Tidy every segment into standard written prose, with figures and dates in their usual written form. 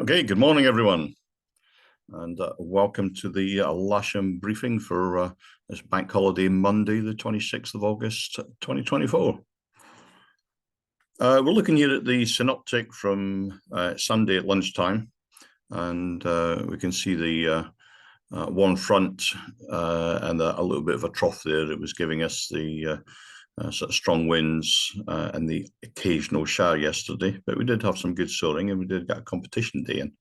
Okay, good morning, everyone, and welcome to the Lasham briefing for this bank holiday Monday, the 26th of August, 2024. We're looking here at the synoptic from Sunday at lunchtime, and we can see the one front and a little bit of a trough there. It was giving us the sort of strong winds and the occasional shower yesterday, but we did have some good soaring and we did get a competition day in.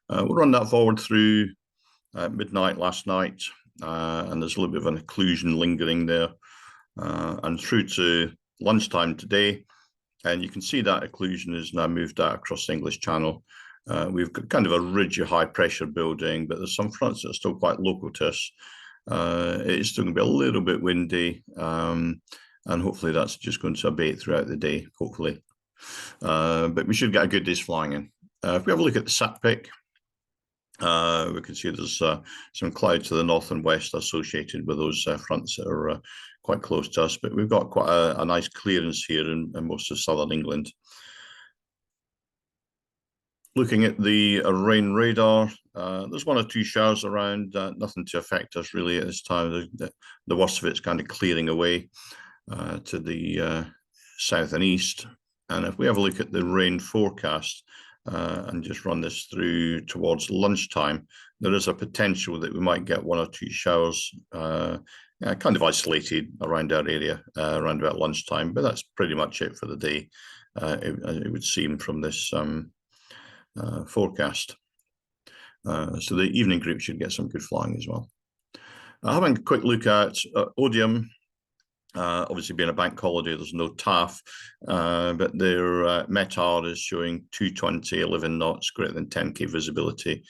We'll run that forward through midnight last night, and there's a little bit of an occlusion lingering there, and through to lunchtime today. And you can see that occlusion has now moved out across the English Channel. We've got kind of a ridge of high pressure building, but there's some fronts that are still quite local to us. It's still going to be a little bit windy, and hopefully that's just going to abate throughout the day, hopefully. But we should get a good day's flying in. If we have a look at the sat pic, we can see there's some clouds to the north and west associated with those fronts that are quite close to us, but we've got quite a nice clearance here in most of southern England. Looking at the rain radar, there's one or two showers around, nothing to affect us really at this time. The worst of it's kind of clearing away to the south and east. And if we have a look at the rain forecast, and just run this through towards lunchtime, there is a potential that we might get one or two showers kind of isolated around our area around about lunchtime, but that's pretty much it for the day, it would seem from this forecast. So the evening group should get some good flying as well. Having a quick look at Odium. Obviously, being a bank holiday, there's no TAF, but their METAR is showing 220, 11 knots, greater than 10k visibility,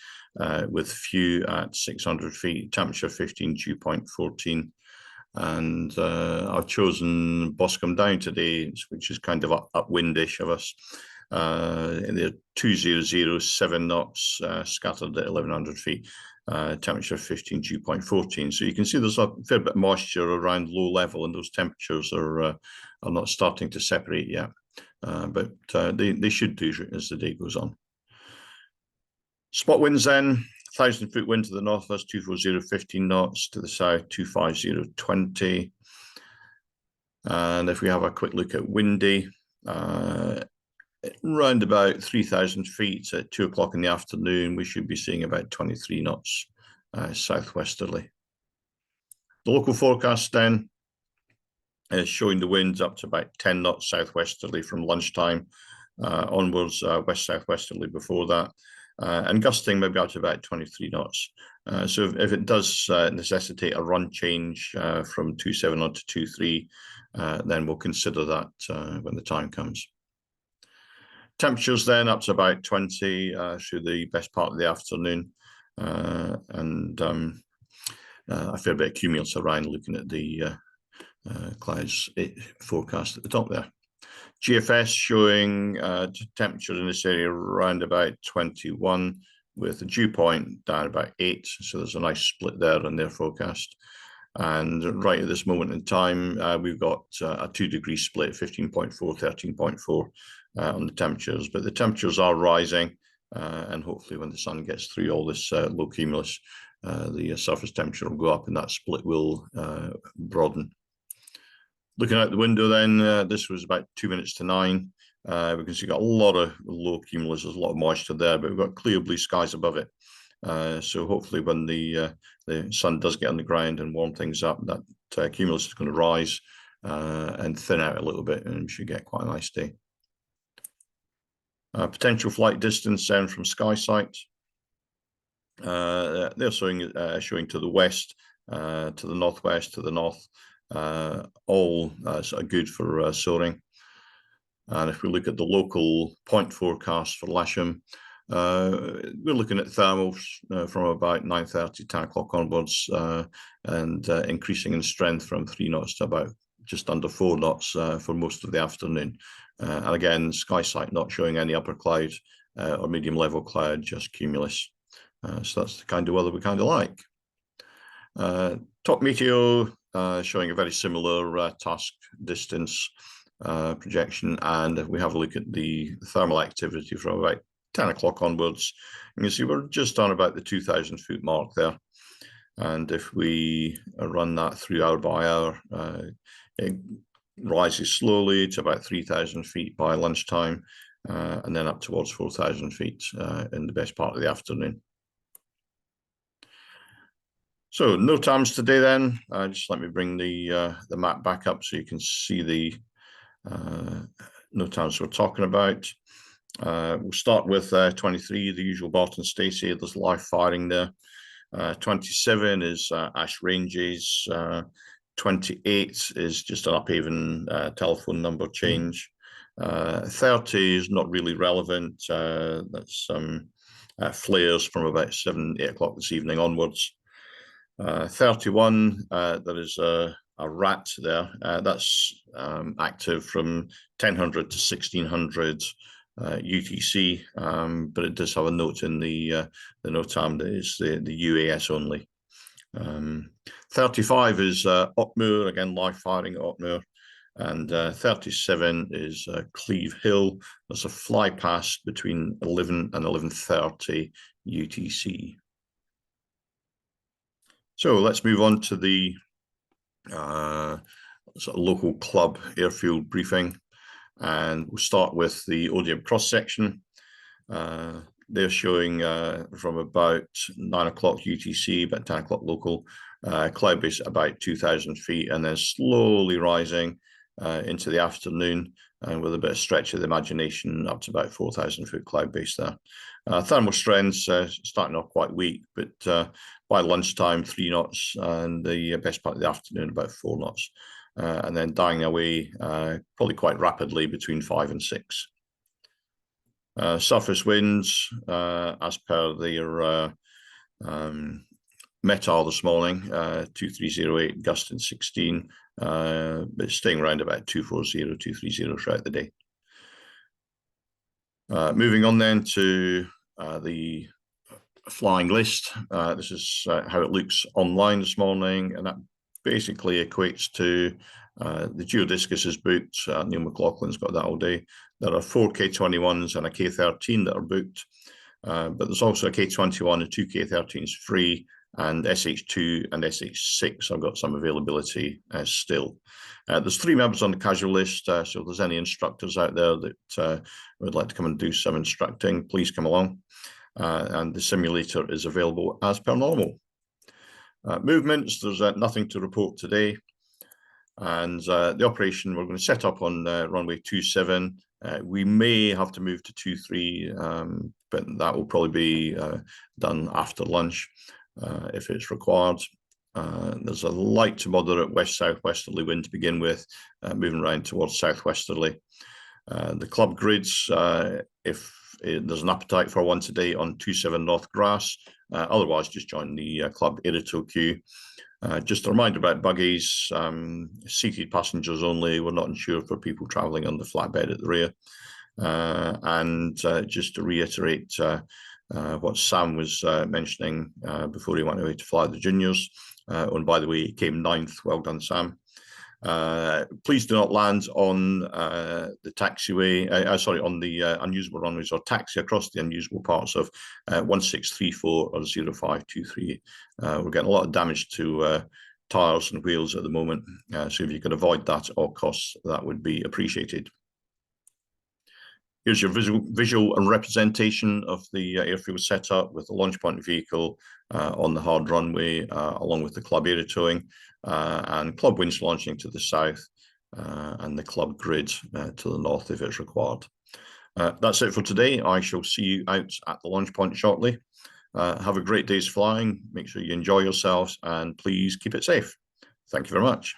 with few at 600 feet, temperature 15, dew point 14. And I've chosen Boscombe Down today, which is kind of upwindish of us. And they're 200, 7 knots, scattered at 1100 feet. Temperature 15, dew point 14. So you can see there's a fair bit of moisture around low level, and those temperatures are not starting to separate yet, but they should do as the day goes on. Spot winds then, 1,000-foot wind to the northwest, 240, 15 knots, to the south, 250, 20. And if we have a quick look at windy, round about 3,000 feet at 2 o'clock in the afternoon, we should be seeing about 23 knots southwesterly. The local forecast then is showing the winds up to about 10 knots southwesterly from lunchtime onwards, west-southwesterly before that, and gusting maybe up to about 23 knots. So if it does necessitate a run change from 2.7 on to 2.3, then we'll consider that when the time comes. Temperatures then up to about 20 through the best part of the afternoon, and a fair bit of cumulus around looking at the clouds forecast at the top there. GFS showing temperature in this area around about 21, with the dew point down about 8, so there's a nice split there on their forecast. And right at this moment in time, we've got a 2-degree split, 15.4, 13.4 on the temperatures, but the temperatures are rising, and hopefully when the sun gets through all this low cumulus, the surface temperature will go up and that split will broaden. Looking out the window then, this was about 2 minutes to 9. We can see got a lot of low cumulus, there's a lot of moisture there, but we've got clear blue skies above it. So hopefully when the sun does get on the ground and warm things up, that cumulus is going to rise and thin out a little bit, and we should get quite a nice day. Potential flight distance down from SkySight. They're showing to the west, to the northwest, to the north, all sort of good for soaring. And if we look at the local point forecast for Lasham, we're looking at thermals from about 9:30, 10 o'clock onwards, and increasing in strength from 3 knots to about just under 4 knots for most of the afternoon. And again, SkySight not showing any upper cloud or medium level cloud, just cumulus. So that's the kind of weather we kind of like. Top meteo showing a very similar task distance projection. And if we have a look at the thermal activity from about 10 o'clock onwards. You can see we're just on about the 2,000 foot mark there. And if we run that through hour by hour, it rises slowly to about 3,000 feet by lunchtime, and then up towards 4,000 feet in the best part of the afternoon. So no times today then. Just let me bring the map back up so you can see the no times we're talking about. We'll start with 23, the usual Barton Stacey. There's live firing there. 27 is Ash Ranges. 28 is just an Uphaven telephone number change. 30 is not really relevant. That's some flares from about 7, 8 o'clock this evening onwards. 31, there is a rat there. That's active from 1000 to 1600 UTC, but it does have a note in the NOTAM that is the UAS only. 35 is Otmoor, again live firing at Otmoor, and 37 is Cleve Hill. There's a fly past between 11 and 11:30 UTC. So let's move on to the sort of local club airfield briefing, and we'll start with the ODM cross section. They're showing from about 9 o'clock UTC, about 10 o'clock local, cloud base at about 2,000 feet, and then slowly rising into the afternoon, and with a bit of stretch of the imagination up to about 4,000 foot cloud base there. Thermal strengths starting off quite weak, but by lunchtime 3 knots, and the best part of the afternoon about 4 knots, and then dying away probably quite rapidly between 5 and 6. Surface winds, as per their METAR this morning, 2308, gusting 16, but staying around about 240, 230 throughout the day. Moving on then to the flying list. This is how it looks online this morning, and that basically equates to the Geodiscus is booked. Neil McLaughlin's got that all day. There are 4 K21s and a K13 that are booked, but there's also a K21 and 2 K13s free, and SH2 and SH6 have got some availability still. There's 3 members on the casual list, so if there's any instructors out there that would like to come and do some instructing, please come along. And the simulator is available as per normal. Movements, there's nothing to report today. And the operation, we're going to set up on runway 27. We may have to move to 23, but that will probably be done after lunch if it's required. There's a light to moderate west-southwesterly wind to begin with, moving around towards southwesterly. The club grids, if there's an appetite for one today on 27 North Grass, otherwise just join the club Irito queue. Just a reminder about buggies, seated passengers only. We're not insured for people travelling on the flatbed at the rear. And just to reiterate what Sam was mentioning before he went away to fly the juniors, and by the way, he came 9th. Well done, Sam. Please do not land on the taxiway, on the unusable runways, or taxi across the unusable parts of 1634 or 0523. We're getting a lot of damage to tyres and wheels at the moment, so if you could avoid that at all costs, that would be appreciated. Here's your visual and representation of the airfield setup with the launch point vehicle on the hard runway, along with the club air towing and club winch launching to the south, and the club grid to the north if it's required. That's it for today. I shall see you out at the launch point shortly. Have a great day's flying. Make sure you enjoy yourselves, and please keep it safe. Thank you very much.